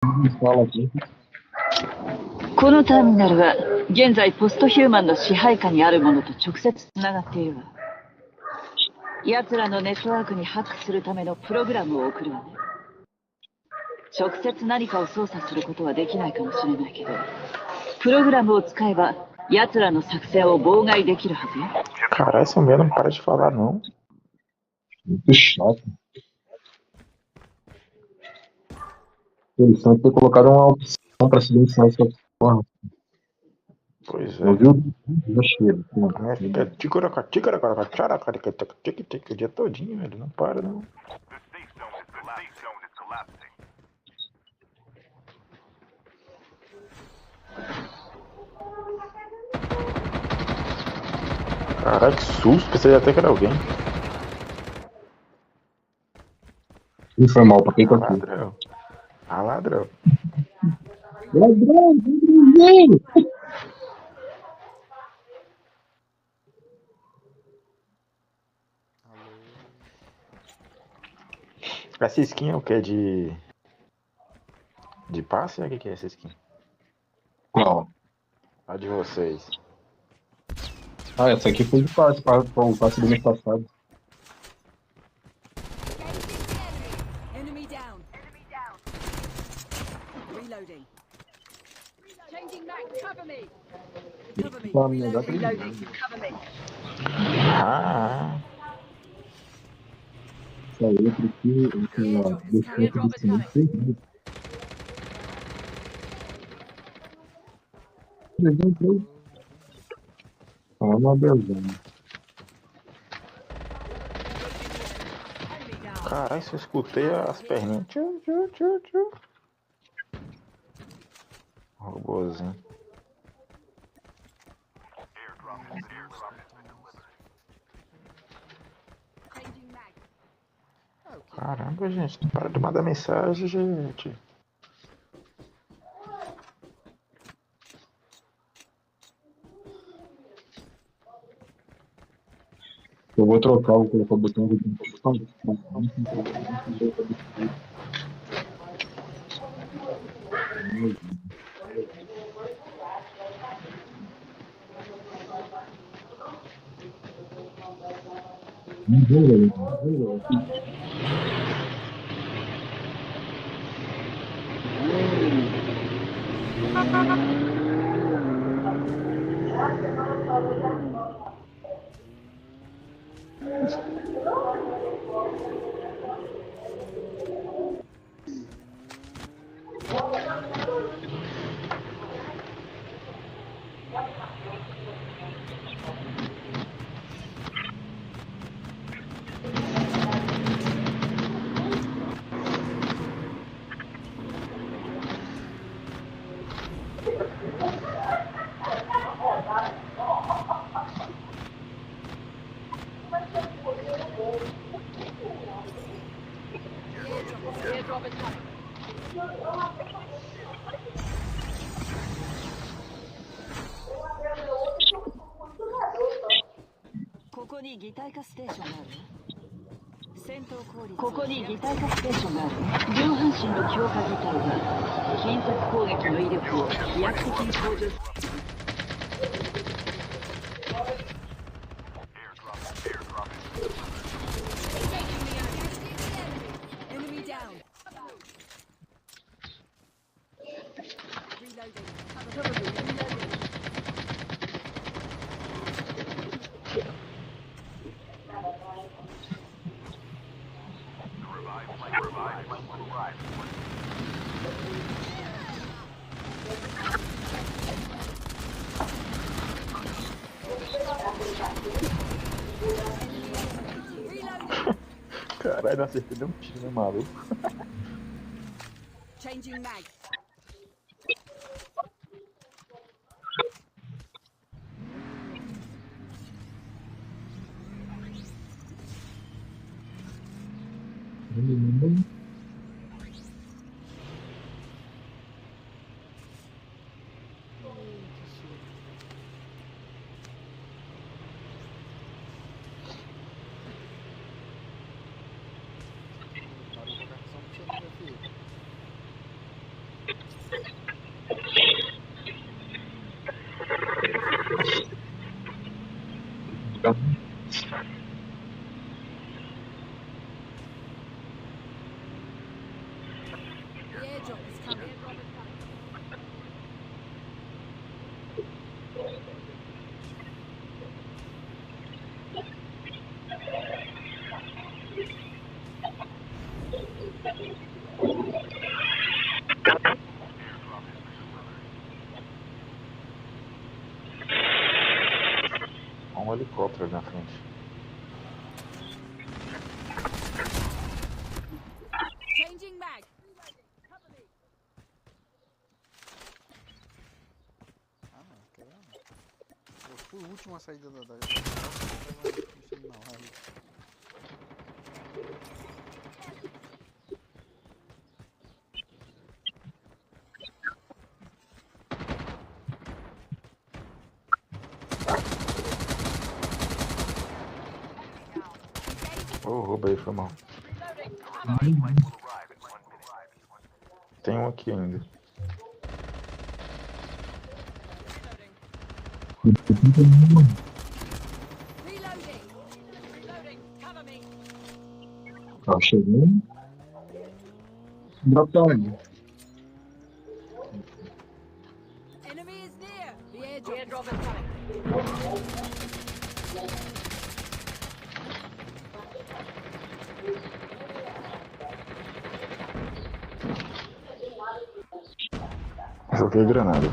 Fala aqui. このターミナルは現在ポストヒューマンの支配下にあるものと直接つながっているわ。奴らのネットワークにハックするためのプログラムを送るわね。直接何かを操作することはできないかもしれないけど、プログラムを使えば奴らの作戦を妨害できるはずよ。Caralho, essa mulher não para de falar, não. Muito chato. Eles só ter colocado uma opção pra silenciar essa porra. Pois Não é. viu? Já chega. A mulher fica ticaraca, tcharaca, tic o dia todinho, velho. Não para, não. Caralho, que susto. Pensei até que era alguém. Não foi mal pra quem tá aqui. Ladrão. Ah, ladrão. Ladrão, ladrãozinho! Essa skin é o que? De passe? O que é essa skin? Qual? A de vocês. Ah, essa aqui foi de passe, para o passe do mês passado. Enemy down. Reloading. Changing mag. Cover me. Cover me. Tá, me dá pra Reloading. Cover me. Ah, essa outra aqui, essa defesa do silêncio. Ah, uma beleza. caralho, se eu escutei as perninhas. Tchu. Robôzinho. Changing mag. Caramba, gente. Não para de mandar mensagem, gente. Eu vou trocar, vou colocar o botão de Airdrop is coming. ここに擬態化ステーションがある。戦闘効率。ここに擬態化ステーションがある。上半身の強化擬態が近接攻撃の威力を飛躍的に向上する。Enemy down. Reloading. Cover me. Reloading. Caralho, não acertei nem um tiro, né, maluco? Changing mag. The airdrop is coming. Um helicóptero ali na frente. Changing mag. Ah, não, quer ver, não. Eu fui o último a sair da eu tava mexendo na live. Ô, roubei, foi mal. Tem um aqui ainda. Reloading. Reloading. Cover me. Tá chegando. Drop da onde? Enemy is near. The airdrop is coming. Joguei granada.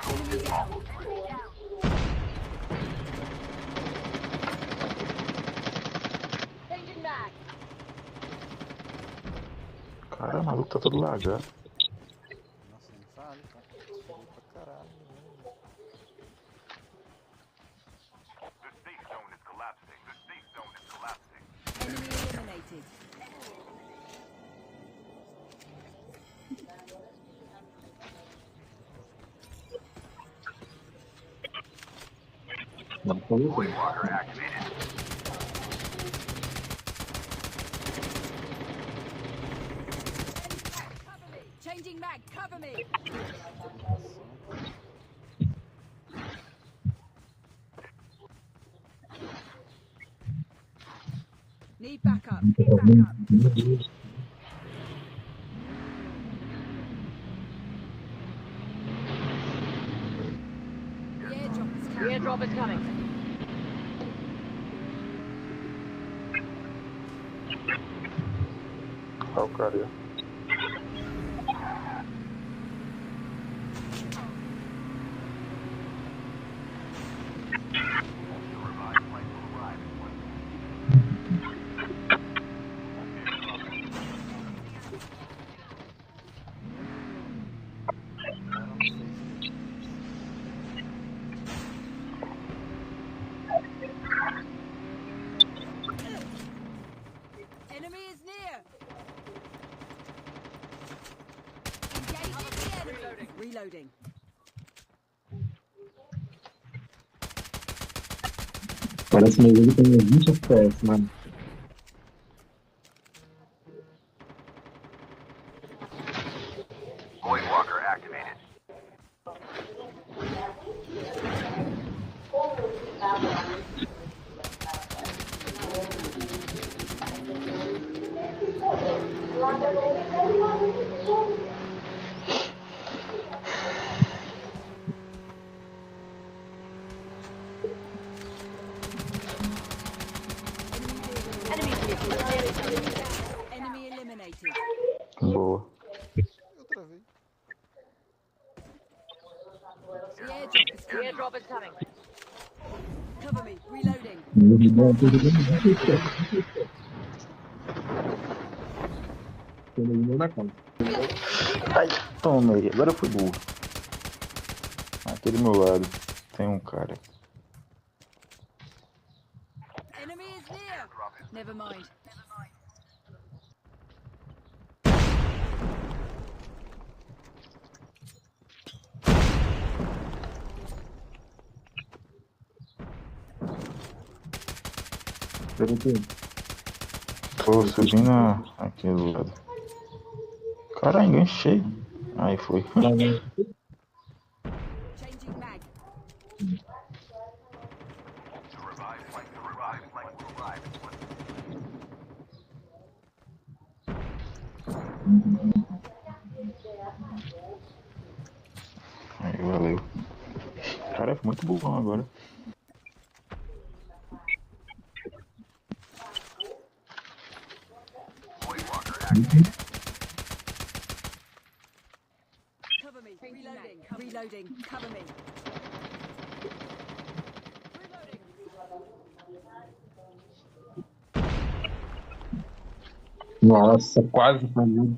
Enemy down. Changing mag. Cara, o maluco tá todo lagado. Nossa, nem fale, cara. Tirei pra caralho, velho. Enemy eliminated. Não, tá louco. Changing mag. Cover me. Need backup. The airdrop is coming. Olha o cara aí. Enemy is near. Engaging the enemy. Reloading. Parece que ele tem 20 FPS, mano. Enemy eliminated. Boa. Eu travei. The airdrop is coming. Cover me. Reloading. Terminou na casa. Ai, tomei. Agora eu fui burro. Aqui do meu lado tem um cara. Enemy is near. Never mind. Tô subindo aqui do lado. Caralho, enganchei. Aí foi. Changing mag. Aí, valeu. Cara, é muito burrão agora. Cover me. Reloading. Reloading. Cover me. Nossa, quase caiu.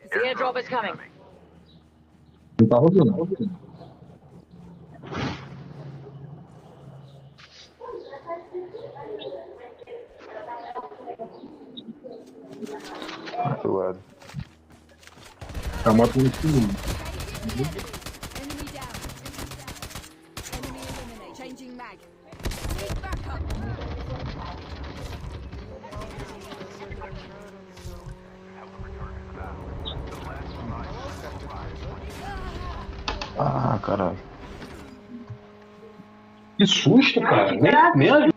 The airdrop is coming. Não tá rodando. Aqui do lado. A moto no segundo. Enemy down. Enemy eliminated. Changing mag. Back up. Ah, caralho. Que susto, cara. Nem ajuda.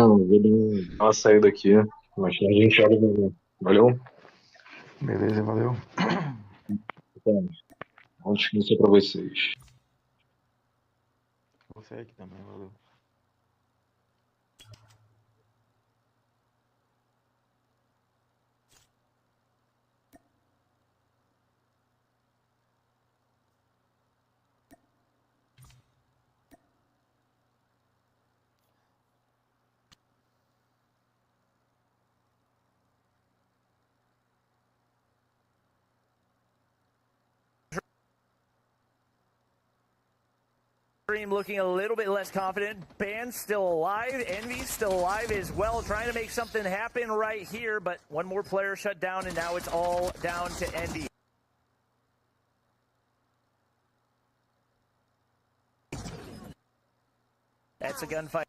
Não, vou dar uma saída aqui. Mas a gente olha de novo. Valeu? Beleza, valeu. Então, bom descanso pra vocês. Você aqui também, valeu. Looking a little bit less confident. Band's still alive. Envy's still alive as well, trying to make something happen right here, but one more player shut down, and now it's all down to Envy. That's a gunfight.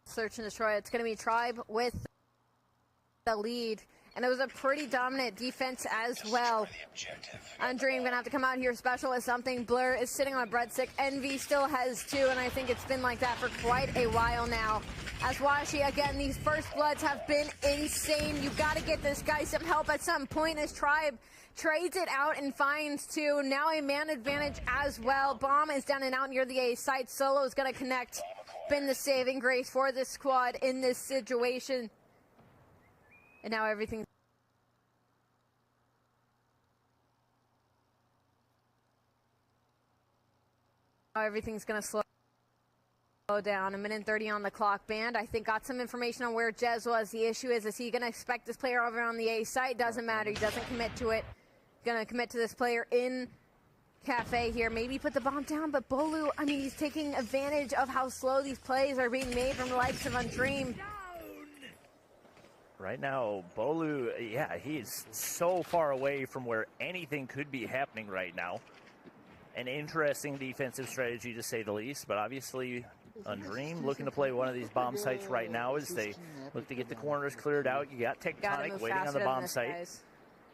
Search and destroy. It's going to be Tribe with the lead. And it was a pretty dominant defense as well. Undream gonna have to come out here special with something. Blur is sitting on a breadstick. Envy still has two, and I think it's been like that for quite a while now. As Washi, again, these first bloods have been insane. You've got to get this guy some help at some point as Tribe trades it out and finds two. Now a man advantage as well. Bomb is down and out near the A site. Solo is gonna connect. Been the saving grace for this squad in this situation. And now everything's going to slow down. 1:30 on the clock. Band, I think, got some information on where Jez was. The issue is he going to expect this player over on the A site? Doesn't matter. He doesn't commit to it. Going to commit to this player in Cafe here. Maybe put the bomb down, but Bolu, I mean, he's taking advantage of how slow these plays are being made from the likes of Undream. Right now, Bolu, yeah, he is so far away from where anything could be happening right now. An interesting defensive strategy, to say the least, but obviously Undream looking to play one of these bomb sites right now as they look to get the corners cleared out. You got Tectonic waiting on the bomb site. Guys.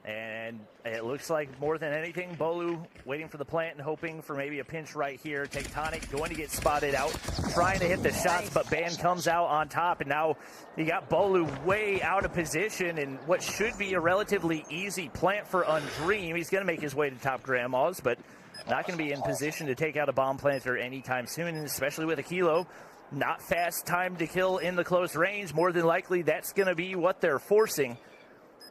And it looks like more than anything, Bolu waiting for the plant and hoping for maybe a pinch right here. Tectonic going to get spotted out, trying to hit the shots, but Ban comes out on top, and now you got Bolu way out of position in what should be a relatively easy plant for Undream. He's going to make his way to top Grandma's, but not going to be in position to take out a bomb planter anytime soon, and especially with a Kilo. Not fast time to kill in the close range. More than likely, that's going to be what they're forcing.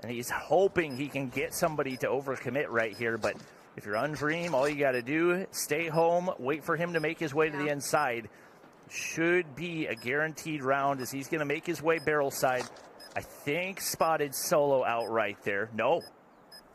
And he's hoping he can get somebody to overcommit right here. But if you're Undream, all you got to do, stay home, wait for him to make his way to the inside. Should be a guaranteed round as he's going to make his way barrel side. I think spotted solo out right there. No.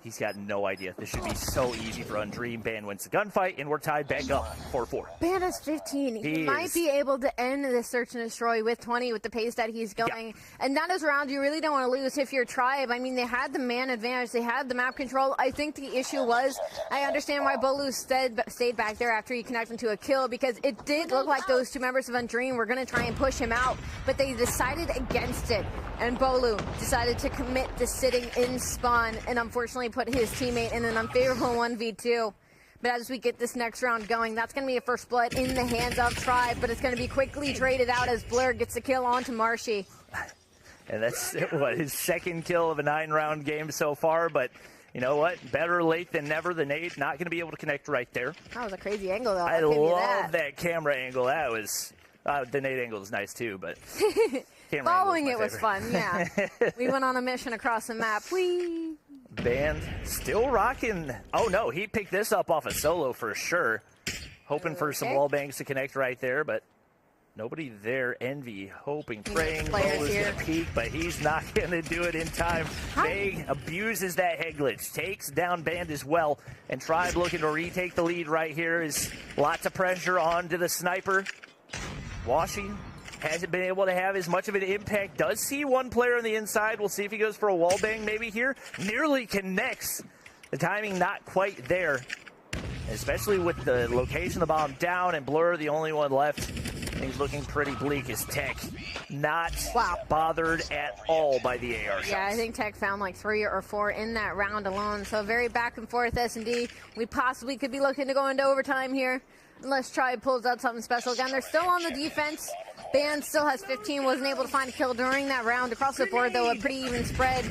He's got no idea. This should be so easy for Undream. Ban wins the gunfight, and we're tied back up 4-4. Ban is 15. He might be able to end this search and destroy with 20 with the pace that he's going. Yeah. And that is a round you really don't want to lose if you're Tribe. I mean, they had the man advantage. They had the map control. I think the issue was, I understand why Bolu stayed back there after he connected to a kill, because it did look like those two members of Undream were going to try and push him out, but they decided against it. And Bolu decided to commit to sitting in spawn, and unfortunately put his teammate in an unfavorable 1v2. But as we get this next round going, that's going to be a first blood in the hands of Tribe, but it's going to be quickly traded out as Blur gets the kill onto Marshy. And that's his second kill of a 9-round game so far, but you know what? Better late than never. The nade not going to be able to connect right there. That was a crazy angle, though. I love that camera angle. That was the nade angle is nice too, but following it was fun. Yeah, we went on a mission across the map. Whee! Band still rocking. Oh no, he picked this up off a solo for sure. Hoping for some wall bangs to connect right there, but nobody there. Envy, hoping, praying. Bolu's gonna peek, but he's not gonna do it in time. Bang abuses that head glitch, takes down Band as well, and Tribe looking to retake the lead right here. Is lots of pressure onto the sniper. Washing hasn't been able to have as much of an impact. Does see one player on the inside. We'll see if he goes for a wall bang maybe here. Nearly connects. The timing not quite there, especially with the location of the bomb down and Blur the only one left. Things looking pretty bleak as Tech not bothered at all by the AR shots. Yeah, I think Tech found like 3 or 4 in that round alone. So very back and forth S&D. We possibly could be looking to go into overtime here unless Tribe pulls out something special. Again, they're still on the defense. Band still has 15, wasn't able to find a kill during that round. Across the board, though, a pretty even spread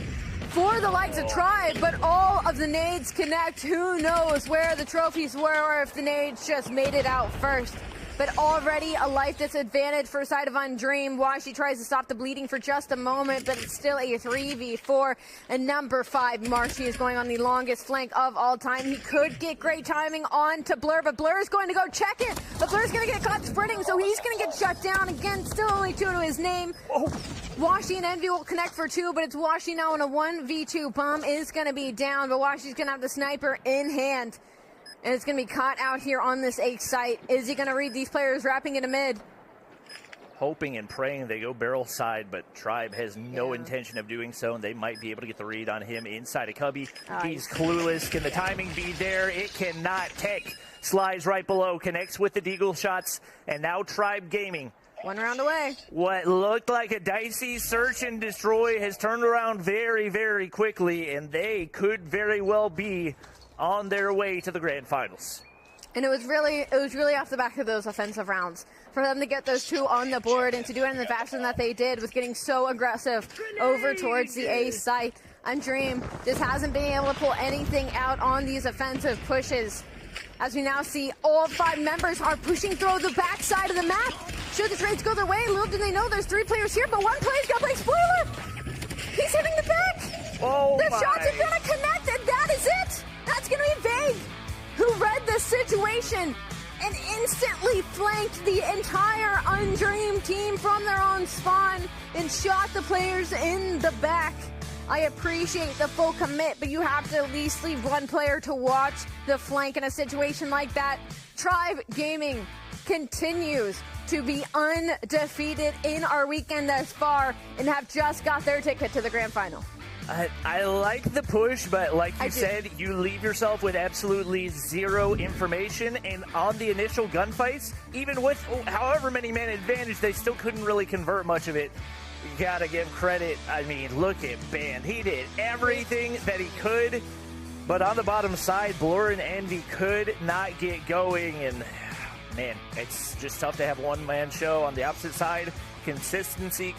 for the likes of Tribe, but all of the nades connect. Who knows where the trophies were or if the nades just made it out first. But already a life disadvantage for side of Undream. Washi tries to stop the bleeding for just a moment, but it's still a 3v4. And number 5, Marshy is going on the longest flank of all time. He could get great timing on to Blur, but Blur is going to go check it. But Blur's going to get caught sprinting, so he's going to get shut down. Again, still only 2 to his name. Washi and Envy will connect for 2, but it's Washi now in a 1v2. Bomb is going to be down, but Washi's going to have the sniper in hand. And it's going to be caught out here on this A site. Is he going to read these players wrapping into mid? Hoping and praying they go barrel side, but Tribe has no intention of doing so, and they might be able to get the read on him inside a cubby. He's clueless. Can the timing be there? It cannot. Tech slides right below, connects with the deagle shots, and now Tribe Gaming. 1 round away. What looked like a dicey search and destroy has turned around very, very quickly, and they could very well be on their way to the grand finals. And it was really off the back of those offensive rounds for them to get those 2 on the board and to do it in the fashion that they did with getting so aggressive over towards the A site. Undream just hasn't been able to pull anything out on these offensive pushes. As we now see all 5 members are pushing through the back side of the map. Should the trades go their way? Little do they know there's 3 players here, but 1 player's got to play spoiler. He's hitting the back. The shots are going to connect, and that is it. That's going to be Vague, who read the situation and instantly flanked the entire Undream team from their own spawn and shot the players in the back. I appreciate the full commit, but you have to at least leave 1 player to watch the flank in a situation like that. Tribe Gaming continues to be undefeated in our weekend thus far and have just got their ticket to the grand final. I like the push, but like you said, you leave yourself with absolutely 0 information, and on the initial gunfights, even with however many man advantage, they still couldn't really convert much of it You gotta give credit. I mean, look at Band. He did everything that he could, but on the bottom side, Blur and Envy could not get going, and man, it's just tough to have one-man show. On the opposite side, consistency.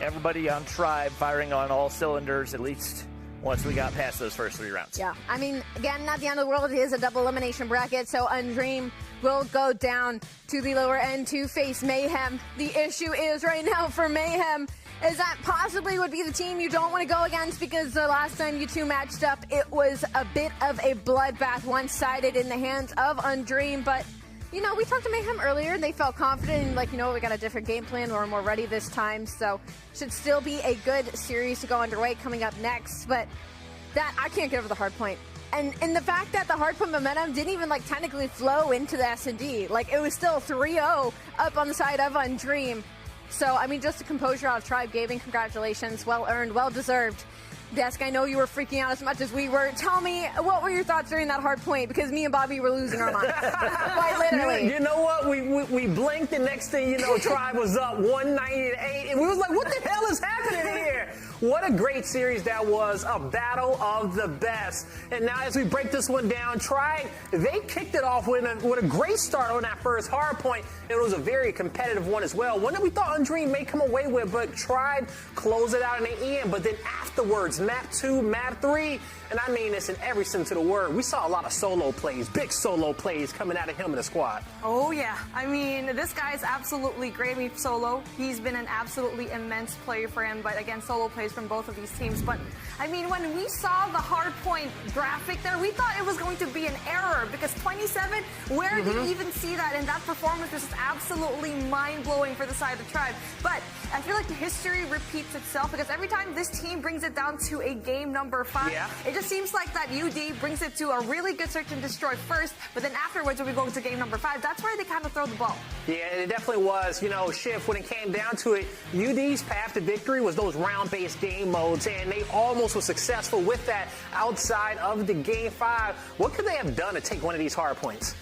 Everybody on Tribe firing on all cylinders, at least once we got past those first 3 rounds. Yeah, I mean, again, not the end of the world. It is a double elimination bracket, so Undream will go down to the lower end to face Mayhem. The issue is right now for Mayhem is that possibly would be the team you don't want to go against, because the last time you two matched up, it was a bit of a bloodbath, one-sided in the hands of Undream. But, you know, we talked to Mayhem earlier, and they felt confident, and like, you know, we got a different game plan, we're more ready this time, so should still be a good series to go underway coming up next. But that, I can't get over the hard point. And the fact that the hardpoint momentum didn't even, like, technically flow into the S&D. Like, it was still 3-0 up on the side of Undream. So, I mean, just the composure out of Tribe Gaming, congratulations. Well earned, well deserved. Desk, I know you were freaking out as much as we were. Tell me, what were your thoughts during that hard point? Because me and Bobby were losing our minds. Quite literally. You know what? We blinked, and next thing you know, Tribe was up 198, and we was like, what the hell is happening here? What a great series that was, a battle of the best. And now as we break this one down, Tribe, they kicked it off with a great start on that first hard point. It was a very competitive one as well. One that we thought Undream may come away with, but Tribe closed it out in the end. But then afterwards, map 2, map 3, and I mean this in every sense of the word, we saw a lot of solo plays, big solo plays coming out of him and the squad. Oh, yeah. I mean, this guy's absolutely great. I mean, solo, he's been an absolutely immense player for him, but again, solo plays from both of these teams. But, I mean, when we saw the hardpoint graphic there, we thought it was going to be an error, because 27, where did you even see that? And that performance was just absolutely mind-blowing for the side of the Tribe. But I feel like the history repeats itself, because every time this team brings it down to a game number 5, it just seems like that UD brings it to a really good search and destroy first, but then afterwards when we go to game number 5, that's where they kind of throw the ball. Yeah, it definitely was. You know, Shift, when it came down to it, UD's path to victory was those round-based game modes, and they almost were successful with that outside of the game 5. What could they have done to take one of these hard points?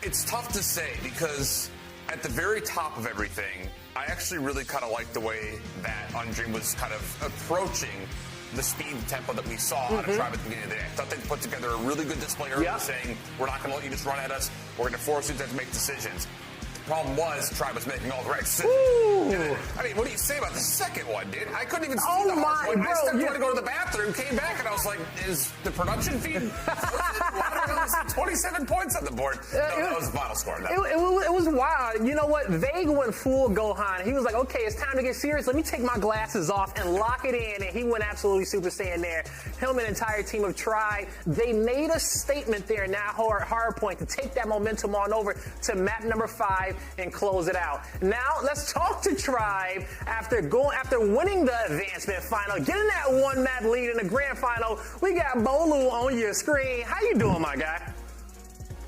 It's tough to say, because at the very top of everything, I actually really kind of liked the way that Undream was kind of approaching the speed tempo that we saw out of Tribe at the beginning of the day. I thought they put together a really good display earlier, saying, we're not going to let you just run at us. We're going to force you to make decisions. The problem was Tribe was making all the right decisions. I mean, what do you say about the second one, dude? I couldn't even see the hard point. I stepped away to go to the bathroom, came back, and I was like, is the production feed? Why don't I see 27 points on the board? No, that was the final score. It was wild. You know what? Vega went full Gohan. He was like, okay, it's time to get serious. Let me take my glasses off and lock it in. And he went absolutely Super Saiyan there. Him and the entire team of Tribe, they made a statement there now, hard point, to take that momentum on over to map number 5 and close it out. Now, let's talk to Tribe after winning the advancement final, getting that 1-map lead in the grand final. We got Bolu on your screen. How you doing, my guy?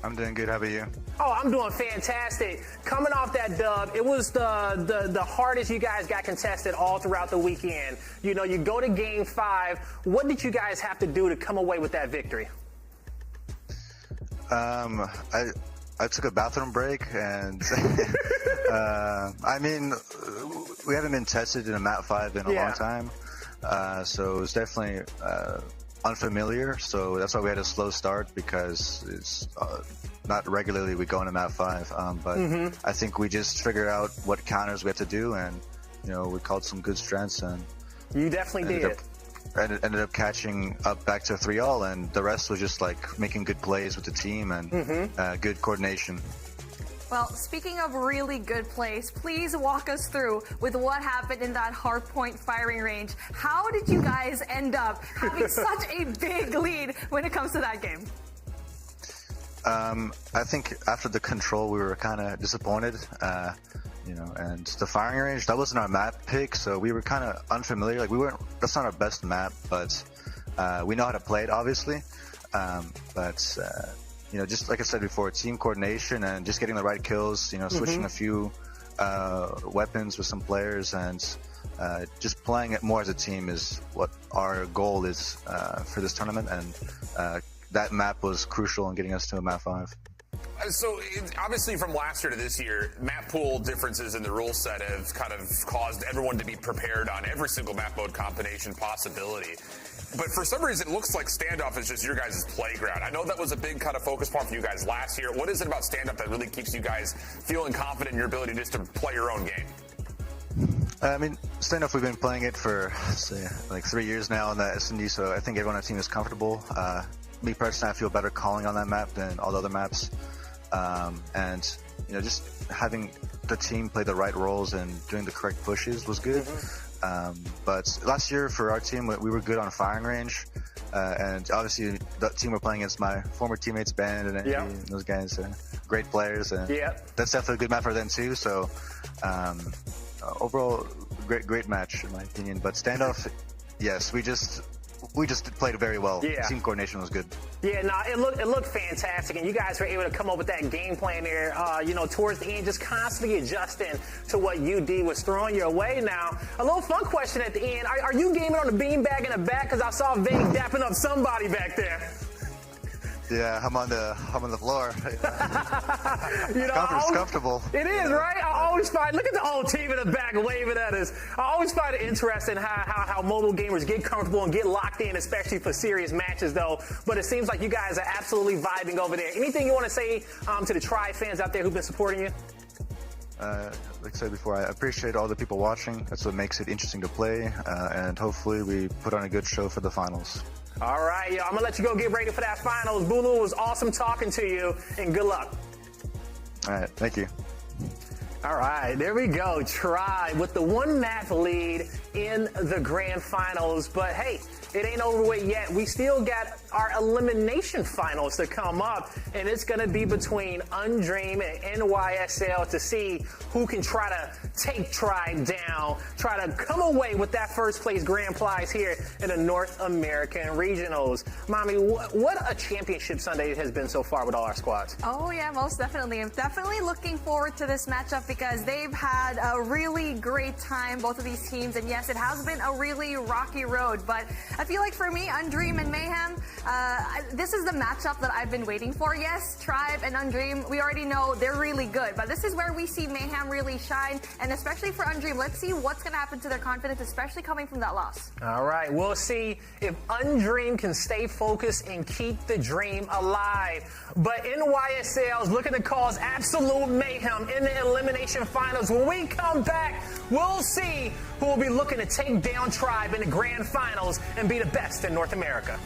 I'm doing good. How about you? Oh, I'm doing fantastic. Coming off that dub, it was the hardest you guys got contested all throughout the weekend. You know, you go to game 5. What did you guys have to do to come away with that victory? I took a bathroom break, and I mean, we haven't been tested in a map 5 in a long time, so it was definitely unfamiliar. So that's why we had a slow start, because it's not regularly we go into map 5. But I think we just figured out what counters we have to do, and you know, we called some good strengths, and you definitely did. Ended up catching up back to 3-all, and the rest was just like making good plays with the team and good coordination. Well, speaking of really good plays, please walk us through with what happened in that hardpoint firing range. How did you guys end up having such a big lead when it comes to that game? I think after the control, we were kind of disappointed. You know, and the firing range, that wasn't our map pick, so we were kind of unfamiliar. Like, that's not our best map, but we know how to play it, obviously. You know, just like I said before, team coordination and just getting the right kills, you know, switching a few weapons with some players, and just playing it more as a team is what our goal is for this tournament, and that map was crucial in getting us to a map 5. Obviously from last year to this year, map pool differences in the rule set have kind of caused everyone to be prepared on every single map mode combination possibility. But for some reason, it looks like standoff is just your guys' playground. I know that was a big kind of focus point for you guys last year. What is it about standoff that really keeps you guys feeling confident in your ability just to play your own game? I mean, standoff, we've been playing it for, say, like 3 years now in the S&D, so I think everyone on the team is comfortable. Me personally, I feel better calling on that map than all the other maps. And, you know, just having the team play the right roles and doing the correct pushes was good. But last year for our team, we were good on firing range. And obviously, the team we're playing against, my former teammates, Band and Andy, and those guys are great players. And that's definitely a good map for them, too. So, overall, great match, in my opinion. But standoff, yes, we just played it very well. Team coordination was good. Yeah, no, it looked fantastic, and you guys were able to come up with that game plan there, you know, towards the end, just constantly adjusting to what UD was throwing your way. Now, a little fun question at the end. Are you gaming on the beanbag in the back? Because I saw Vade dapping up somebody back there. Yeah, I'm on the floor. You know, It's comfortable. It is, right? I always find, look at the whole team in the back waving at us. I always find it interesting how mobile gamers get comfortable and get locked in, especially for serious matches, though. But it seems like you guys are absolutely vibing over there. Anything you want to say to the Tri fans out there who've been supporting you? Like I said before, I appreciate all the people watching. That's what makes it interesting to play, and hopefully we put on a good show for the finals. All right, yo, I'm going to let you go get ready for that finals. Bulu, it was awesome talking to you, and good luck. All right, thank you. All right, there we go. Tribe with the 1-map lead in the grand finals. But hey, it ain't over with yet. We still got our elimination finals to come up, and it's going to be between Undream and NYSL to see who can try to take Tribe down, try to come away with that first place grand prize here in the North American Regionals. Mommy, what a championship Sunday it has been so far with all our squads. Oh yeah, most definitely. I'm definitely looking forward to this matchup because they've had a really great time, both of these teams, and yes, it has been a really rocky road, but I feel like for me, Undream and Mayhem, this is the matchup that I've been waiting for. Yes, Tribe and Undream, we already know they're really good, but this is where we see Mayhem really shine, and especially for Undream, let's see what's going to happen to their confidence, especially coming from that loss. All right, we'll see if Undream can stay focused and keep the dream alive. But NYSL is looking to cause absolute mayhem in the elimination finals. When we come back, we'll see who will be looking to take down Tribe in the grand finals and be the best in North America.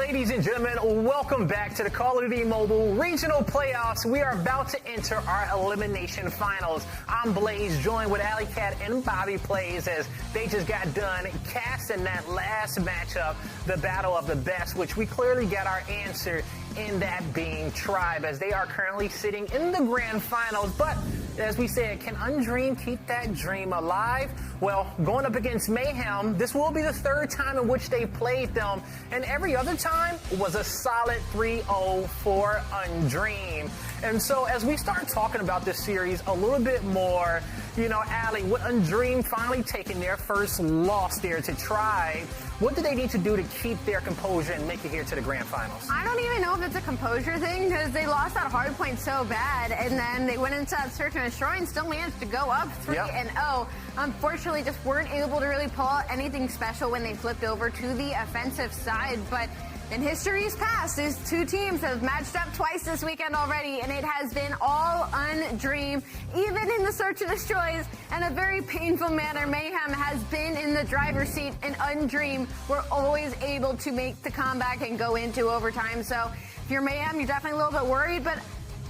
Ladies and gentlemen, welcome back to the Call of Duty Mobile Regional Playoffs. We are about to enter our elimination finals. I'm Blaze, joined with Alley Cat and Bobby Plays as they just got done casting that last matchup, the Battle of the Best, which we clearly got our answer in that being Tribe, as they are currently sitting in the grand finals. But as we said, can Undream keep that dream alive? Well, going up against Mayhem, this will be the third time in which they played them, and every other time was a solid 3-0 for Undream. And so as we start talking about this series a little bit more, you know, Allie, with Undream finally taking their first loss there to Tribe, what do they need to do to keep their composure and make it here to the grand finals? I don't even know if it's a composure thing, because they lost that hard point so bad, and then they went into that search and destroy and still managed to go up 3-0. Unfortunately, just weren't able to really pull out anything special when they flipped over to the offensive side. But in history's past, these two teams have matched up twice this weekend already, and it has been all Undream. Even in the search and destroys, in a very painful manner, Mayhem has been in the driver's seat, and Undream were always able to make the comeback and go into overtime. So if you're Mayhem, you're definitely a little bit worried, but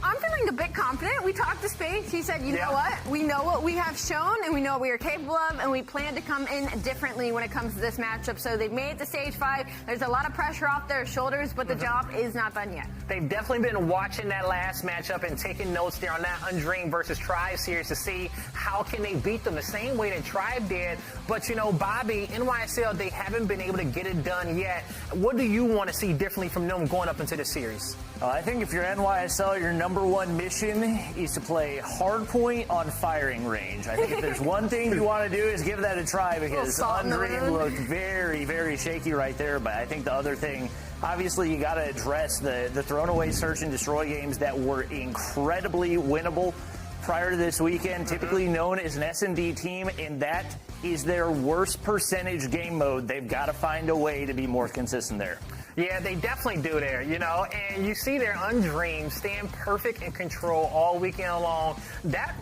I'm feeling a bit confident. We talked to Space. He said, you know what? We know what we have shown, and we know what we are capable of, and we plan to come in differently when it comes to this matchup. So they've made it to stage 5. There's a lot of pressure off their shoulders, but the job is not done yet. They've definitely been watching that last matchup and taking notes there on that Undream versus Tribe series to see how can they beat them the same way that Tribe did. But, you know, Bobby, NYSL, they haven't been able to get it done yet. What do you want to see differently from them going up into the series? I think if you're NYSL, your number one mission is to play hardpoint on firing range. I think if there's one thing you want to do is give that a try, because Undream looked very, very shaky right there. But I think the other thing, obviously, you got to address the thrown away search and destroy games that were incredibly winnable prior to this weekend, typically known as an S&D team, and that is their worst percentage game mode. They've got to find a way to be more consistent there. Yeah, they definitely do there, you know, and you see their Undream stand perfect in control all weekend long. That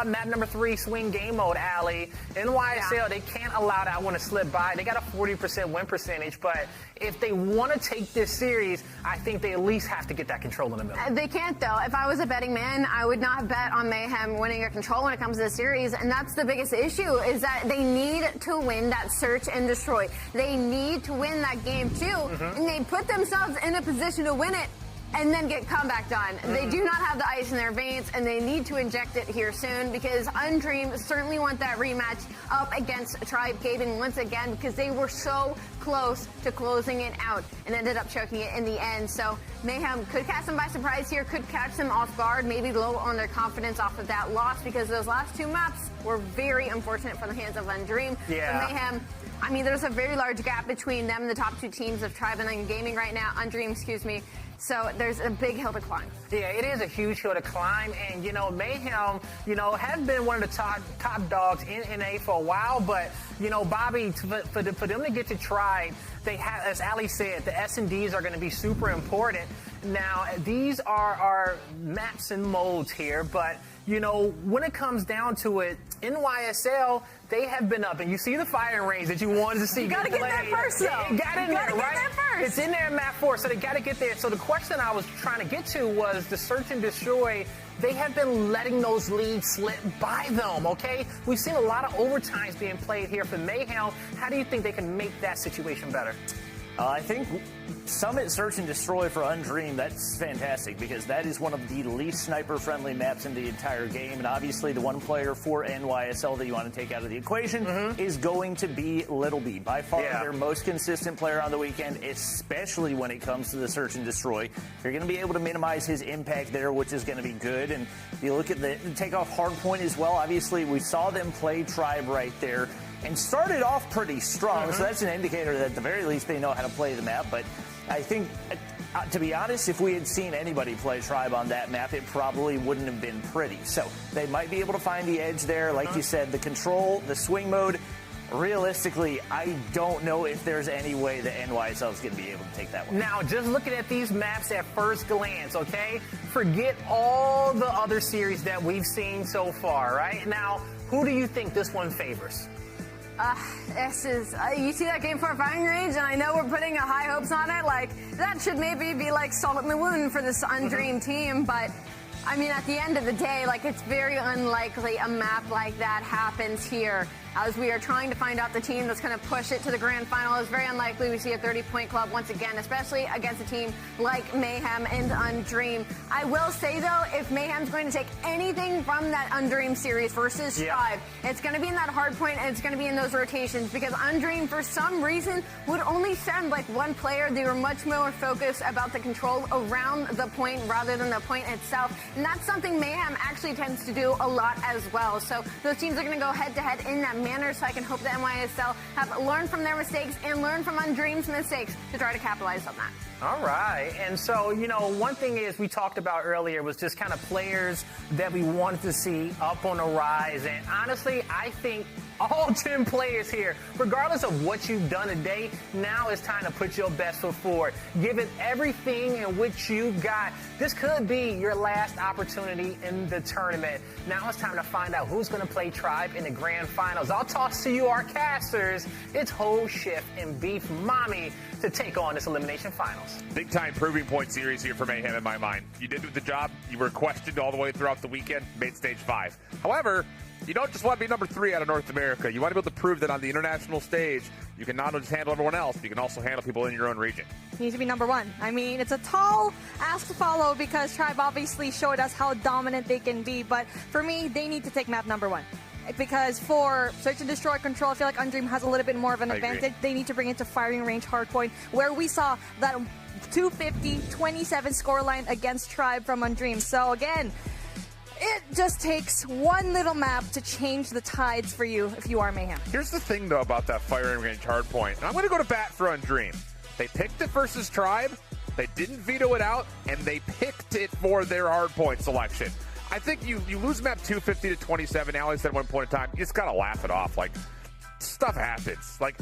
map number 3 swing game mode, Allie, NYSL, they can't allow that one to slip by. They got a 40% win percentage, but if they want to take this series, I think they at least have to get that control in the middle. They can't, though. If I was a betting man, I would not bet on Mayhem winning a control when it comes to the series, and that's the biggest issue, is that they need to win that search and destroy. They need to win that game, too, and they put themselves in a position to win it and then get comeback done. They do not have the ice in their veins, and they need to inject it here soon, because Undream certainly want that rematch up against Tribe Gaming once again, because they were so close to closing it out and ended up choking it in the end. So Mayhem could catch them by surprise here, could catch them off guard, maybe low on their confidence off of that loss, because those last 2 maps were very unfortunate for the hands of Undream. Yeah. So Mayhem, I mean, there's a very large gap between them and the top 2 teams of Tribe and Gaming right now. Undream, excuse me. So there's a big hill to climb. Yeah, it is a huge hill to climb, and you know, Mayhem, you know, have been one of the top dogs in NA for a while, but you know, Bobby, for them to get to Tribe, they have, as Ali said, the S&Ds are going to be super important. Now, these are our maps and modes here, but you know, when it comes down to it, NYSL, they have been up, and you see the firing range that you wanted to see. You gotta get there first, though. Yeah, it got in there, right? It's in there in map 4, so they gotta get there. So the question I was trying to get to was the search and destroy. They have been letting those leads slip by them, okay? We've seen a lot of overtimes being played here for Mayhem. How do you think they can make that situation better? I think Summit Search and Destroy for Undream, that's fantastic, because that is one of the least sniper-friendly maps in the entire game, and obviously the one player for NYSL that you want to take out of the equation is going to be Little B. By far their most consistent player on the weekend, especially when it comes to the Search and Destroy. You're going to be able to minimize his impact there, which is going to be good, and you look at the takeoff hardpoint as well. Obviously, we saw them play Tribe right there, and started off pretty strong, so that's an indicator that at the very least they know how to play the map. But I think, to be honest, if we had seen anybody play Tribe on that map, it probably wouldn't have been pretty. So they might be able to find the edge there. Like you said, the control, the swing mode, realistically, I don't know if there's any way that NYSL is going to be able to take that one. Now, just looking at these maps at first glance, okay, forget all the other series that we've seen so far, right? Now, who do you think this one favors? This is, you see that game for firing range, and I know we're putting high hopes on it. Like, that should maybe be like salt in the wound for this Undream team, but I mean, at the end of the day, like, it's very unlikely a map like that happens here. As we are trying to find out the team that's going to push it to the grand final, it's very unlikely we see a 30-point club once again, especially against a team like Mayhem and Undream. I will say, though, if Mayhem's going to take anything from that Undream series versus Tribe, it's going to be in that hard point, and it's going to be in those rotations, because Undream, for some reason, would only send, like, one player. They were much more focused about the control around the point rather than the point itself, and that's something Mayhem actually tends to do a lot as well. So those teams are going to go head-to-head in that manner, so I can hope that NYSL have learned from their mistakes and learned from Undream's mistakes to try to capitalize on that. All right. And so, you know, one thing is we talked about earlier was just kind of players that we wanted to see up on the rise. And honestly, I think all 10 players here, regardless of what you've done today, now it's time to put your best foot forward. Give it everything in which you got. This could be your last opportunity in the tournament. Now it's time to find out who's going to play Tribe in the grand finals. I'll toss to you, our casters. It's Whole Shift and Beef Mommy to take on this elimination finals. Big time proving point series here for Mayhem in my mind. You did the job. You were questioned all the way throughout the weekend, made stage 5. However, you don't just want to be number 3 out of North America. You want to be able to prove that on the international stage, you can not only just handle everyone else, but you can also handle people in your own region. You need to be number 1. I mean, it's a tall ask to follow because Tribe obviously showed us how dominant they can be. But for me, they need to take map number 1. Because for Search and Destroy Control, I feel like Undream has a little bit more of an advantage. They need to bring it to firing range hardpoint, where we saw that 250-27 scoreline against Tribe from Undream. So again, it just takes one little map to change the tides for you if you are Mayhem. Here's the thing, though, about that firing range hardpoint. I'm going to go to bat for Undream. They picked it versus Tribe. They didn't veto it out, and they picked it for their hardpoint selection. I think you lose map 250-27. Alex said at one point in time, you just got to laugh it off. Like, stuff happens. Like,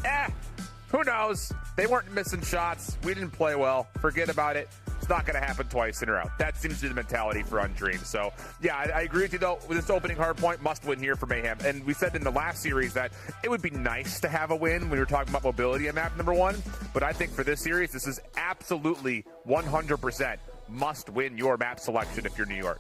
who knows? They weren't missing shots. We didn't play well. Forget about it. It's not going to happen twice in a row. That seems to be the mentality for Undream. So, yeah, I agree with you, though. With this opening hardpoint, must win here for Mayhem. And we said in the last series that it would be nice to have a win when we were talking about mobility at map number 1. But I think for this series, this is absolutely 100% must win your map selection if you're New York.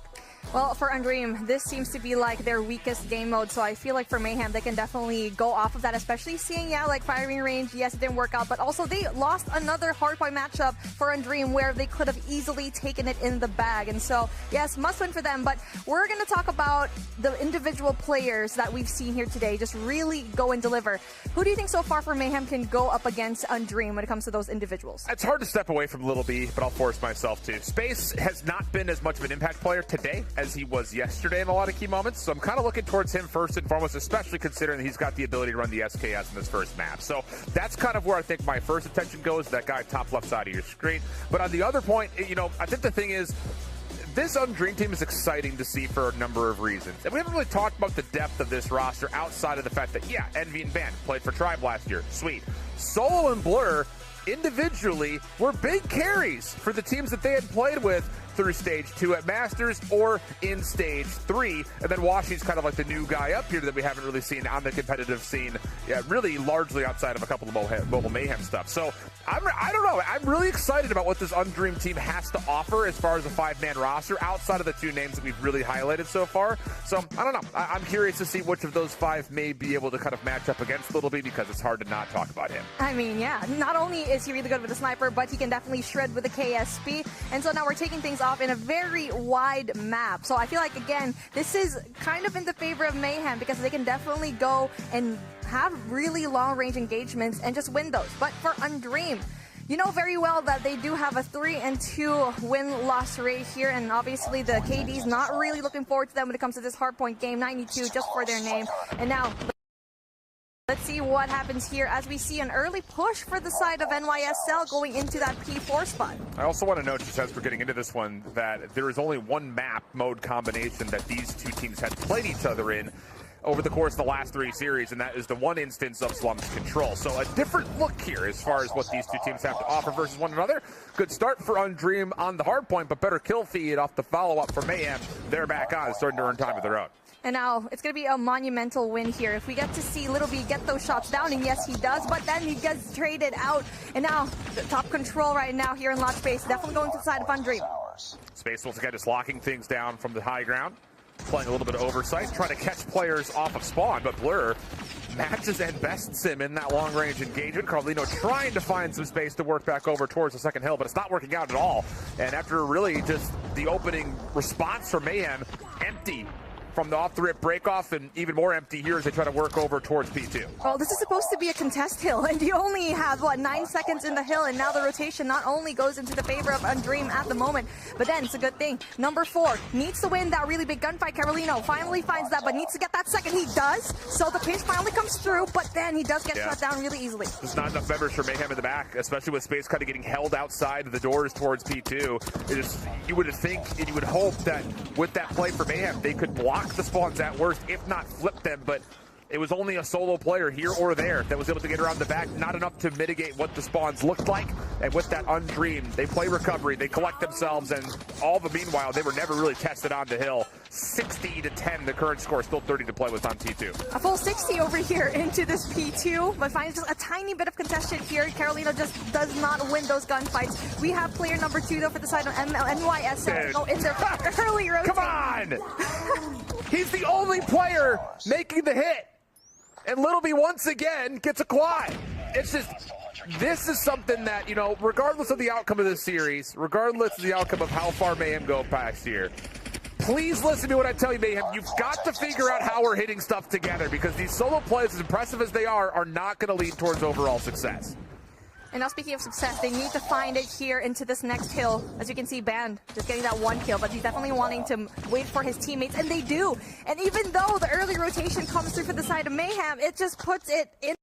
Well, for Undream, this seems to be like their weakest game mode, so I feel like for Mayhem, they can definitely go off of that, especially seeing, like firing range, yes, it didn't work out, but also they lost another hardpoint matchup for Undream where they could have easily taken it in the bag, and so, yes, must win for them, but we're going to talk about the individual players that we've seen here today just really go and deliver. Who do you think so far for Mayhem can go up against Undream when it comes to those individuals? It's hard to step away from Little B, but I'll force myself to. Space has not been as much of an impact player today as he was yesterday in a lot of key moments, so I'm kind of looking towards him first and foremost, especially considering that he's got the ability to run the SKS in this first map. So that's kind of where I think my first attention goes, that guy top left side of your screen. But on the other point, I think the thing is, this Undream team is exciting to see for a number of reasons. And we haven't really talked about the depth of this roster outside of the fact that, Envy and Van played for Tribe last year. Sweet. Solo and Blur individually were big carries for the teams that they had played with through stage 2 at Masters or in stage 3. And then Washi's kind of like the new guy up here that we haven't really seen on the competitive scene, really largely outside of a couple of Mobile Mayhem stuff. So I don't know. I'm really excited about what this Undream team has to offer as far as a 5-man roster outside of the 2 names that we've really highlighted so far. So I don't know. I'm curious to see which of those 5 may be able to kind of match up against Little B, because it's hard to not talk about him. I mean, not only is he really good with the sniper, but he can definitely shred with the KSP. And so now we're taking things off in a very wide map. So I feel like, again, this is kind of in the favor of Mayhem because they can definitely go and have really long-range engagements and just win those. But for Undream, you know very well that they do have a 3-2 win-loss rate here, and obviously the KD's not really looking forward to them when it comes to this hardpoint game. 92 just for their name. And now let's see what happens here as we see an early push for the side of NYSL going into that P4 spot. I also want to note, just as we're getting into this one, that there is only one map mode combination that these 2 teams had played each other in over the course of the last 3 series, and that is the one instance of Slums Control. So a different look here as far as what these 2 teams have to offer versus one another. Good start for Undream on the hard point, but better kill feed off the follow-up for Mayhem. They're back on, starting to earn time of their own. And now it's going to be a monumental win here. If we get to see Little B get those shots down, and yes, he does, but then he gets traded out. And now the top control right now here in Lot Space, definitely going to the side of Undream. Space once again just locking things down from the high ground, playing a little bit of oversight, trying to catch players off of spawn, but Blur matches and bests him in that long-range engagement. Carlino trying to find some space to work back over towards the second hill, but it's not working out at all. And after really just the opening response from Mayhem, empty from the off-the-rip break-off, and even more empty here as they try to work over towards P2. Well, this is supposed to be a contest hill, and you only have, 9 seconds in the hill, and now the rotation not only goes into the favor of Undream at the moment, but then it's a good thing. Number 4 needs to win that really big gunfight. Carolino finally finds that, but needs to get that second. He does, so the pinch finally comes through, but then he does get shut down really easily. There's not enough members for Mayhem in the back, especially with Space kind of getting held outside the doors towards P2. It is, you would think and you would hope that with that play for Mayhem, they could block the spawns at worst, if not flip them, but it was only a solo player here or there that was able to get around the back, not enough to mitigate what the spawns looked like. And with that Undream, they play recovery, they collect themselves, and all the meanwhile, they were never really tested on the hill. 60-10, the current score, still 30 to play with on T2. A full 60 over here into this P2, but finds just a tiny bit of contention here. Carolina just does not win those gunfights. We have player number 2, though, for the side of NYSL. Go in their early rotation. Come on! He's the only player making the hit. And Little B once again gets a quad. It's just, this is something that, you know, regardless of the outcome of this series, regardless of the outcome of how far Mayhem go past here, please listen to what I tell you, Mayhem. You've got to figure out how we're hitting stuff together, because these solo plays, as impressive as they are not going to lead towards overall success. And now speaking of success, they need to find it here into this next hill. As you can see, Band just getting that 1 kill, but he's definitely wanting to wait for his teammates, and they do. And even though the early rotation comes through for the side of Mayhem, it just puts it in.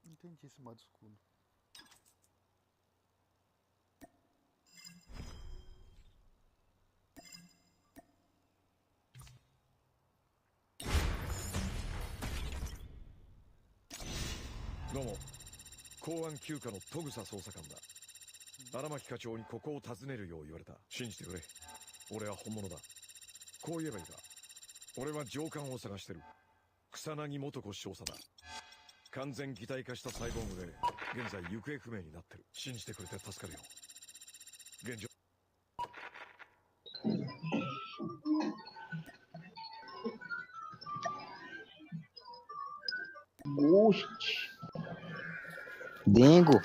Entendi esse modo escudo. Domo. 公安休暇の戸草捜査官だ。荒牧課長にここを訪ねるよう言われた。信じてくれ。俺は本物だ。こう言えばいいか。俺は上官を探してる。草薙元子少佐だ。完全擬態化したサイボーグで現在行方不明になってる。信じてくれて助かるよ。現状。Oxi. Dengo.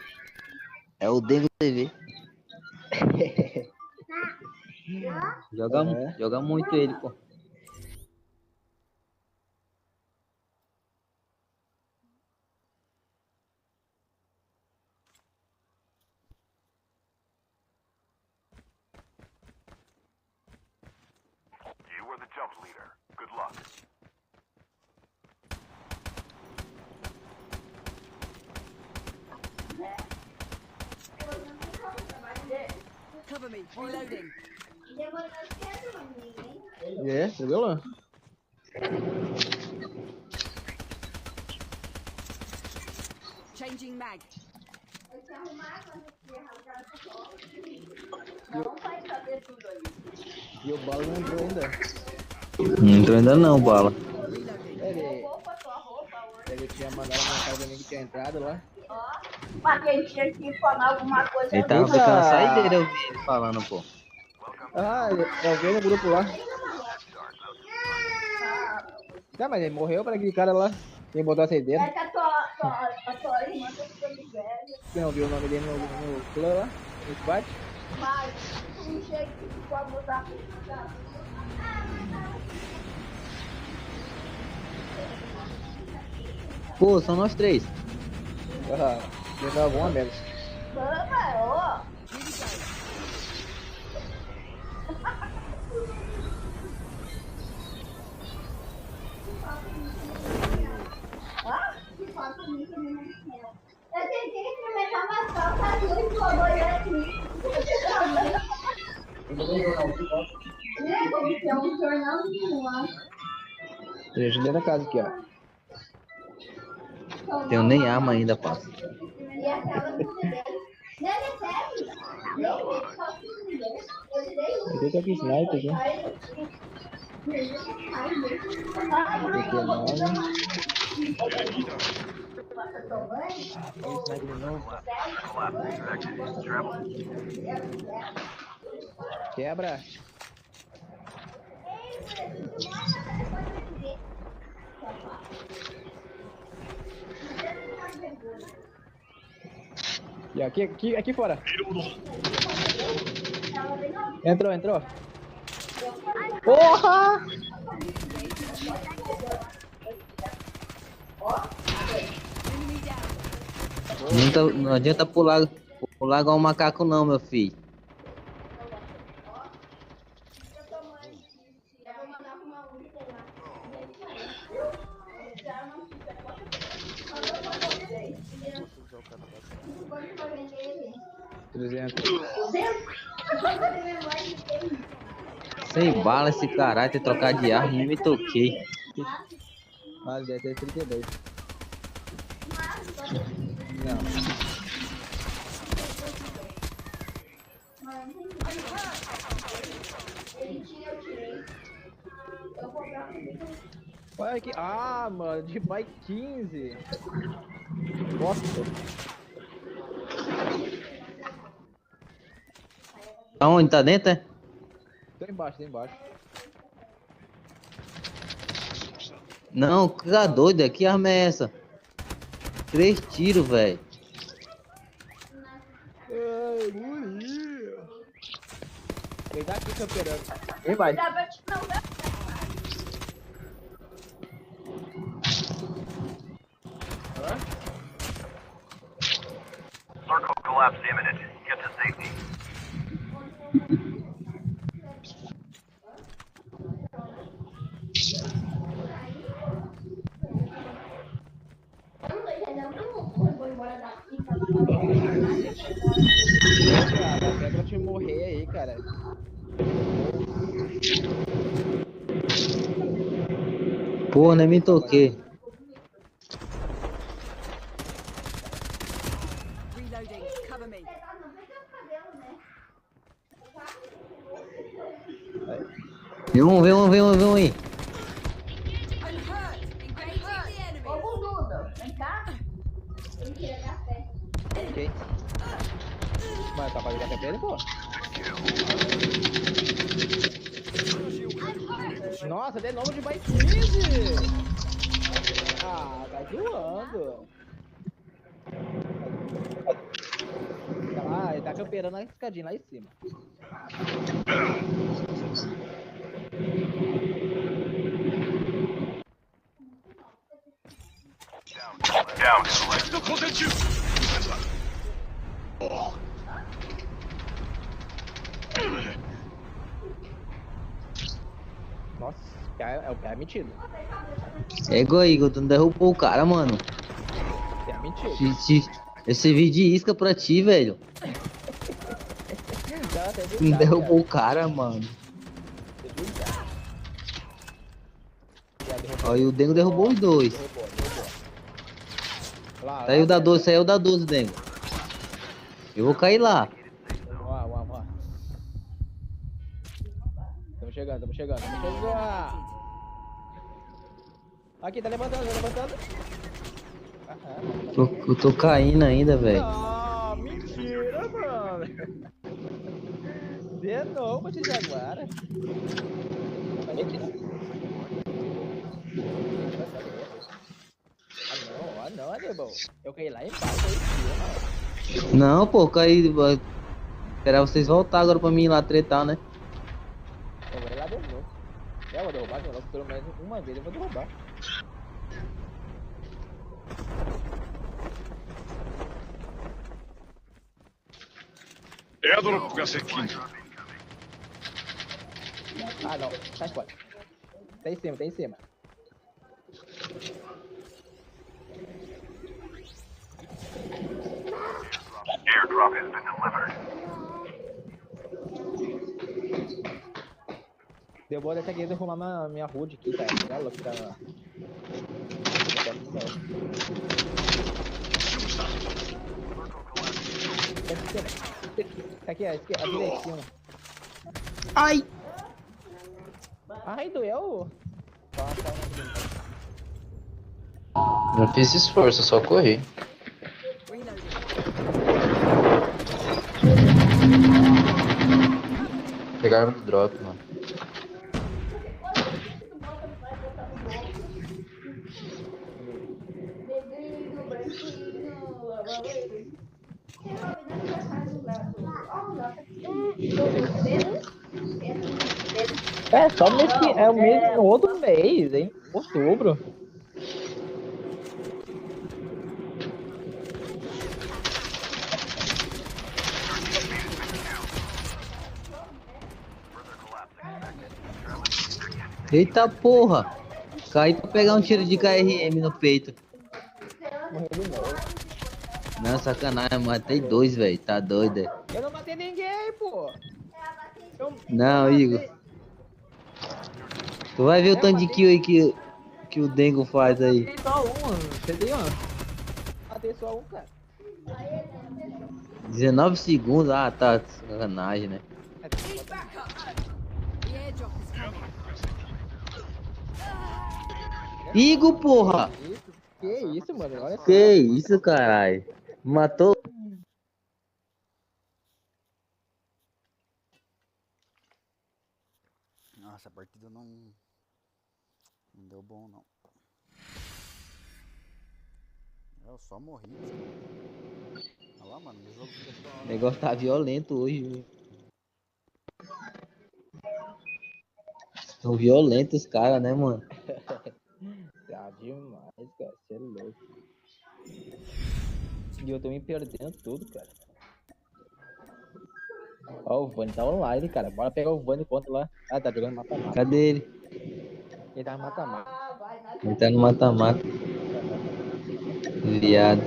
É o Dengo TV. Joga muito ele, pô. Cover me. Reloading. Você viu lá? Changing mag. E o Bala não entrou ainda. Não entrou ainda não, Bala. Ele tinha mandado uma mensagem pra mim que tinha entrado lá. Mas ele tinha que falar alguma coisa. Ele tava ficando a saideira, eu vi ele falando, pô. Ah, eu vi no grupo lá. Tá, mas ele morreu para aquele cara lá. Quem botou a saideira. É que a tua irmã tá ficando velha. Você não viu o nome dele no clã lá? No squad? Mas, um jeito que pode botar. Pô, são nós três. Ah, levava um a menos. Eu tentei experimentar mais calças e flodou aqui. É um jornal nenhum. Tem gente dentro da casa aqui, ó. Tenho nem arma ainda, parça. E aquela Eu tô aqui sniper aqui. Quebra. E aqui fora. Entrou. Porra! Não adianta pular igual um macaco não, meu filho. Sem bala esse caralho, ter trocado de arma, nem me toquei. Mas deve ter 32. Não. Olha aqui. Ah, mano, de bike 15. Bosta. Aonde? Tá dentro, é? Tô embaixo. Não, fica doido, que arma é essa? 3 tiros, velho. Ai, guri. Ele tá aqui camperando. Ele vai. Circle collapse imminent. Get to safety. Cara, pra te morrer aí, cara. Pô, nem me toquei. Reloading. Cover me. Vem um aí. Ô, bundudo, vem cá. Ele tira café. Ok. Mas tá fazendo café pra ele, pô. Nossa, de novo de bike 15. Ah, tá zoando. Ah, ele tá camperando a escadinha lá em cima. Down. Nossa, o PA é metido. É igual Igor, tu não derrubou o cara, mano. É metido. Eu servi de isca pra ti, velho. Tu não derrubou o cara, mano. Ó, e o Dengo derrubou os dois. Saiu da 12, Dengo. Eu vou cair lá. Vamos lá. Estamos chegando. Aqui, tá levantando. Eu tô caindo ainda, velho. Ah, mentira, mano. De novo de Jaguara. Não, Anibal. Eu caí lá embaixo, aí. Não, pô, caí. Esperar vocês voltar agora pra mim ir lá tretar, né? Eu vou ir lá de novo. Eu vou derrubar de novo, pelo menos uma vez eu vou derrubar. Airdrop が接近。 Ah, não. Sai fora. Tá em cima. Airdrop has been delivered. Deu boa dessa aqui derrubar minha hood aqui, cara. Tá louco, tá. Aqui, ó, aqui, a direita aqui, mano. Ai! Ai, doeu! Não fiz esforço, só corri. Pegaram o drop, mano. É, só mês que é o mês no outro mês, hein? Outubro. Eita porra! Caí pra pegar um tiro de KRM no peito. Não, sacanagem, matei dois, velho. Tá doido, é? Eu não matei ninguém, pô. Não, Igor. Tu vai ver o tanto de kill aí que o Dengo faz aí. Matei só um, mano. Você tem um? Matei só um, cara. 19 segundos, ah tá, sacanagem, né? Igor, porra! Que isso, mano? Olha só. Que isso, caralho? Matou? Nossa, a partida não deu bom, não. Eu só morri. Olha lá, mano, o jogo fica toda hora. O negócio tá violento hoje, viu? São violentos os caras, né, mano? Tá demais, cara. Você é louco. E eu tô me perdendo tudo, cara. Ó, o Vani tá online, cara. Bora pegar o Vani contra lá. Ah, tá jogando mata-mata. Cadê ele? Ele tá no mata-mata. Ele tá no mata-mata. Viado.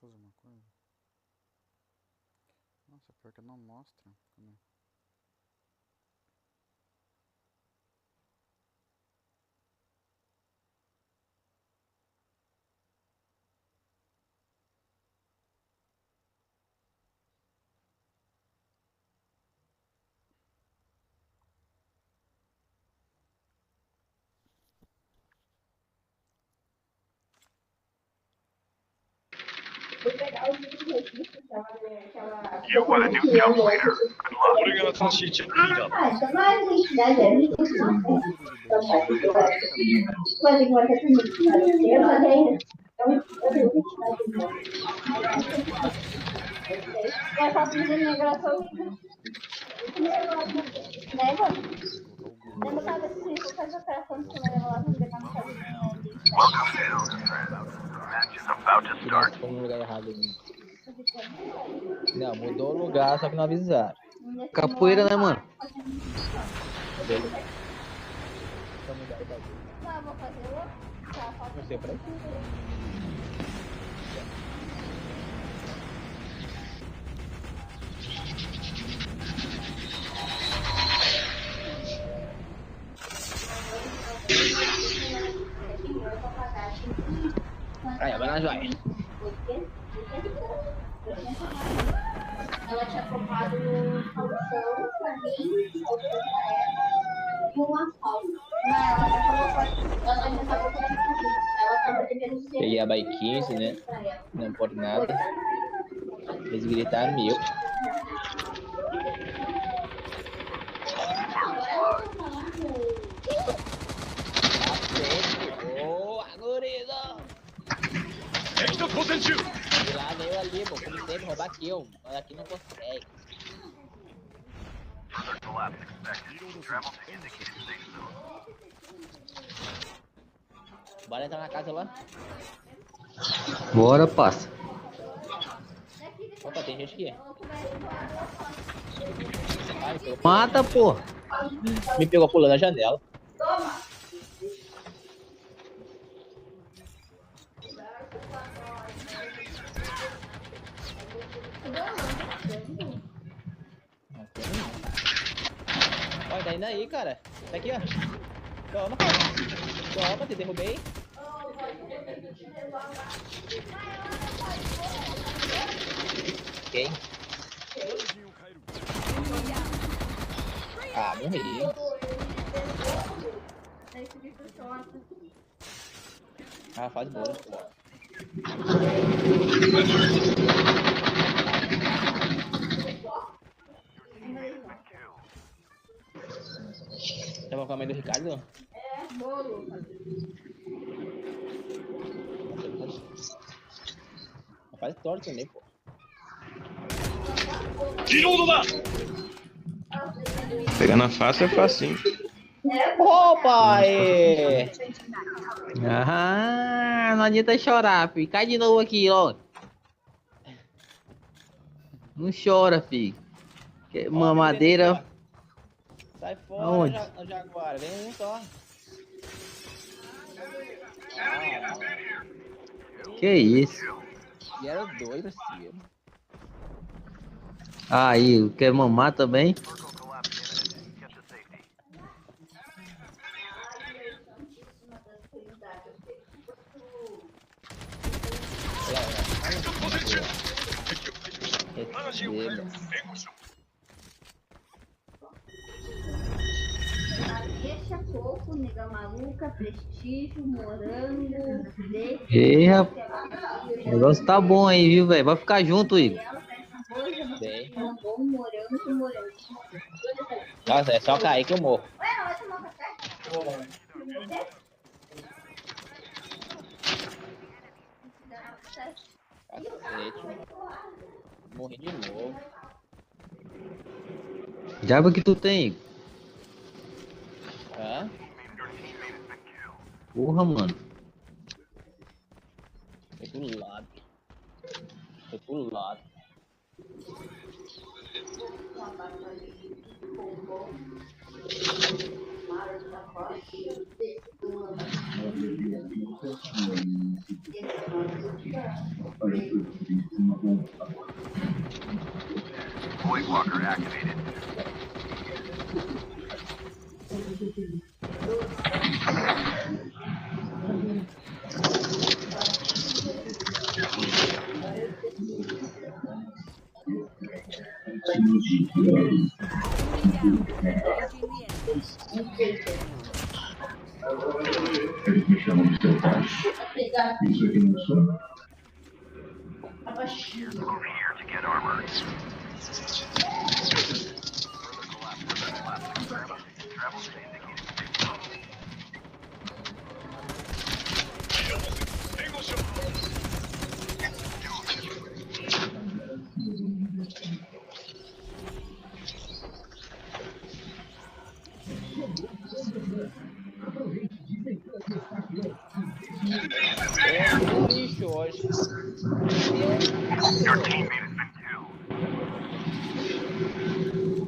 Fazer uma coisa. Nossa, pior que não mostra. You want a new jump leader. Good luck. Match is about to start. No lugar errado. Não, mudou o lugar, só que não avisaram. Capoeira, né, mano? Tá, vou fazer outro. Tá, falta Não sei pra quê. Aí, vai na joia. Ela tinha comprado calção pra mim, calção pra ela e um asfalto. Ela já falou que ela tava devendo ser. Peguei a bike 15, né? Não pode nada. Eles gritaram meu. Boa, gurido! Lá veio ali, pô. Como sempre, roubar kill. Mas aqui não consegue. Further collapse expected. Travel to indicated safe zone. Bora entrar na casa lá. Bora, passa. Opa, tem gente aqui. Mata, pô. Me pegou pulando a janela. Toma! Olha, tá indo aí, cara. Tá aqui, ó. Toma, cara. Toma, te derrubei. Ok. Ah, morri. Ah, faz boa. Tava com a mãe do Ricardo? É, bolo. Faz torto também, pô. Pegar na face é facinho. Opa, é! Ah, não adianta chorar, filho. Cai de novo aqui, ó. Não chora, filho. Mamadeira. Sai fora, Aonde? Jaguar. Vem um só. Que isso? E era dois pra cima. Aí, quer mamar também? Deixa pouco, nega maluca, prestígio, morango, leite. Ei, rapaz. O negócio tá bom aí, viu, velho? Vai ficar junto, Igor. Nossa, é só cair que eu morro. Ué, vai tomar café? Cacete. Morri de novo. Diabo que tu tem, Igor? Hã? Porra, mano. Foi pro lado. Foi pro lado. Void walker activated. Eles me chamam de seu pai. Isso aqui não sou. Over here to get armor. Travel to indicated safe zone. É lixo hoje. Your teammate has been killed.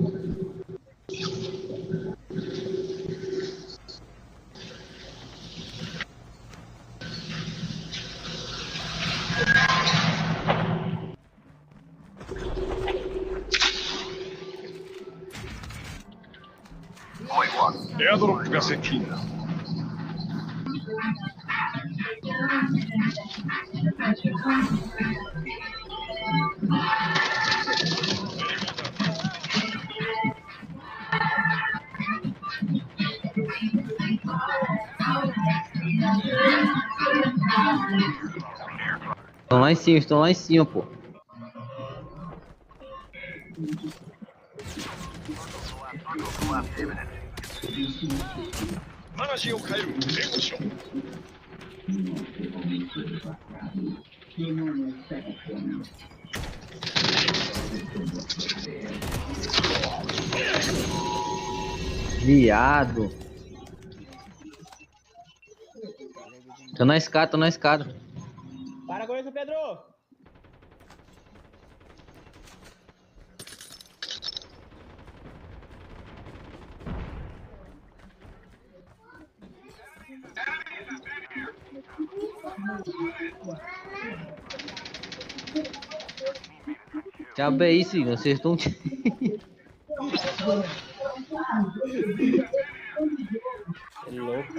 エアドロップが接近。Estão lá em cima, pô. Viado. Tô na escada. Para com isso, Pedro! Diabo é isso, Igor? Vocês estão... É louco.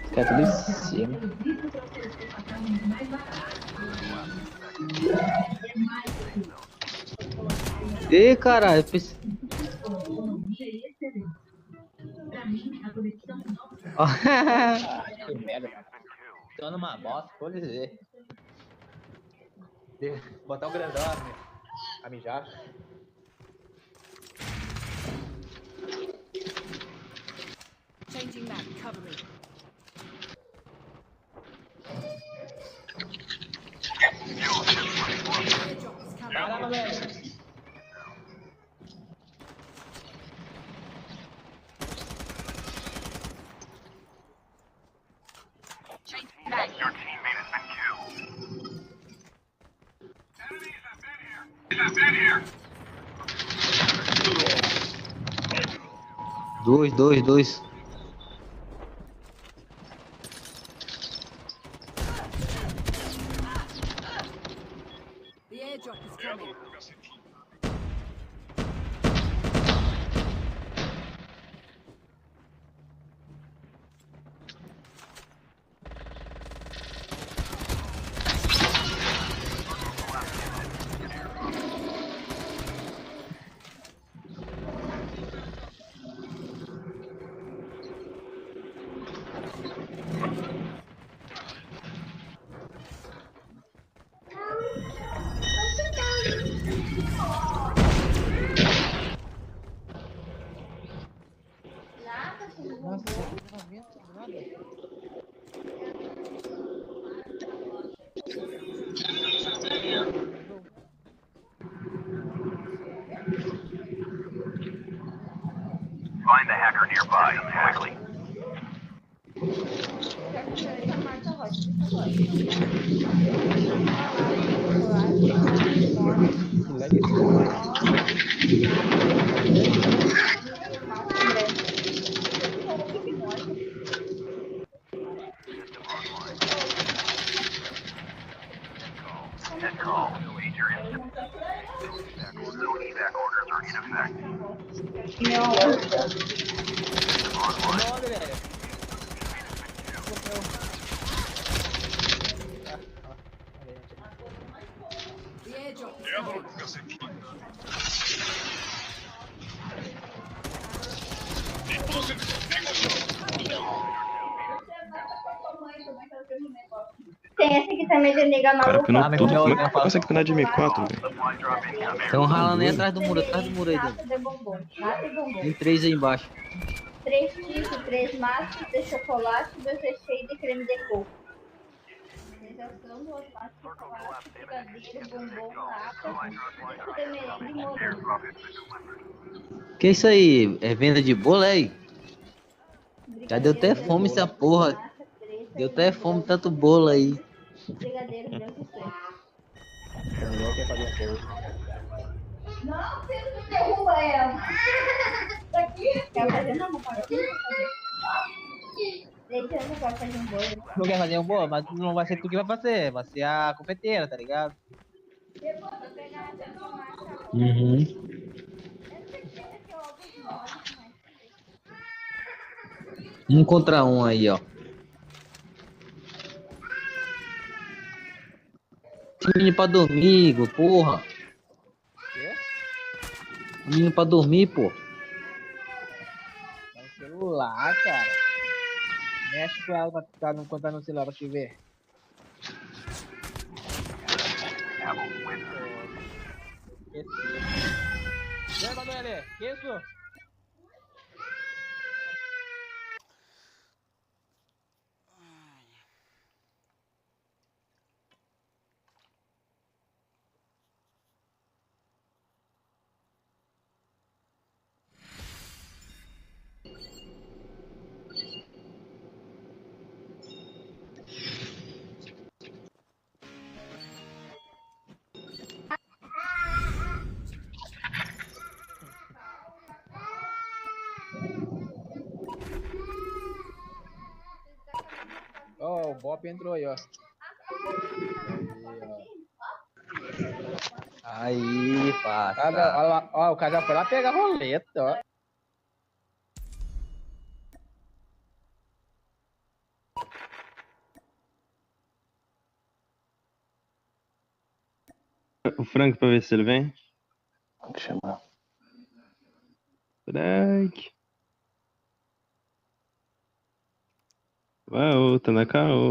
Fica tudo em cima. Ih, caralho, eu pensei... Que merda. Tô numa bosta, vou dizer. Botar o grandão a mijar. Changing map, cover me. Caramba, velho. Your teammate has been killed. Enemies have been here. Dois. The airdrop is coming. Find the hacker nearby, quickly. Head call. Major instant. Zone evac orders are in effect. The airdrop is coming. Tem esse aqui também de liga Cara, maluca. pinou tudo. Como é que consegue pinar de M4, velho? Estão ralando aí atrás do muro aí, Massa de bombom. Massa e bombom. Tem 3 aí embaixo. 3 tipos, 3 massas de chocolate e 2 recheios de creme de coco. Sensação, 2 massas de chocolate, brigadeiro, bombom, nata, isso de merengue e morango. Que isso aí? É venda de bolo aí? Já deu até fome essa porra. Deu até fome tanto bolo aí. Brigadeiro, branco e preto. Não, Pedro, não derruba ela. Daqui. Quer fazer? Não, não pode fazer. Leite, não pode fazer um bolo. Não quer fazer um bolo? Mas não vai ser tu que vai fazer. Vai ser a confeiteira, tá ligado? Uhum. Um contra um aí, ó. Menino pra dormir, Igor, porra. Quê? Menino pra dormir, pô. Tá no celular, cara. Mexe com ela pra não contar no celular pra te ver. Esqueci. E aí, Manuele? Que isso? Ó, o Bop entrou aí, ó. Aí, passa. Ó, o cara já foi lá pegar a roleta, ó. O Frank pra ver se ele vem. Tem que chamar. Frank. Uau, tá na caô.